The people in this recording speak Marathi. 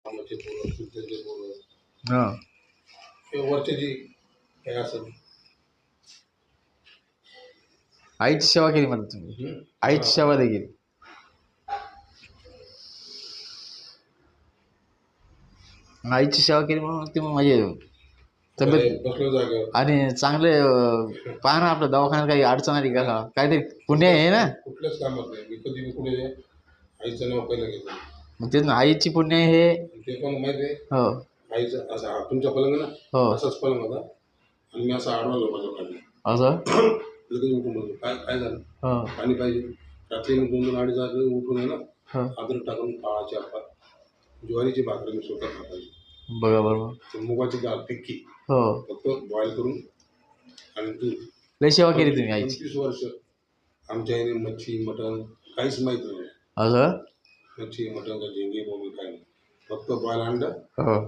कामाचे पोरं चुलत्याचे पोरं हा किंवा वरचे जी काय असं आईची सेवा केली म्हणतात तुम्ही. आईची हा. सेवा देखील. आईची सेवा केली म्हणून ती मग म्हणजे तब्येत बसलो जागेवर आणि चांगले पहा ना आपलं दवाखान्यात काही अडचण आली का काहीतरी पुण्य आहे ना. कुठल्याच कामात नाही मी कधी कुठे आईचं नाव पहिलं घेतो मग तेच ना आईची पुण्य आहे हे. ते पण माहिती आहे हो आईचं असं हा तुमचा पलंग ना हो असाच पलंग होता आणि मी असं आडवा लोकांच्या खाली असं लगेच उठून बसलो काय काय झालं हो पाणी पाहिजे रात्री मी 2-2 अडीच वाजले उठून आहे ना हो अद्रक टाकून काळाची आपा ज्वारीची भाकरी मी स्वतः खातायची बघा बरोबर. मुगाची डाळ फिक्की हो फक्त बॉईल करून आणि दूध. लय सेवा केली तुम्ही आईची. 25 वर्ष आमच्या आईने मच्छी मटण काहीच माहीत नाही असं मच्छी मटण का झिंगे बोंबील काय नाही फक्त बॉईल अंडं हो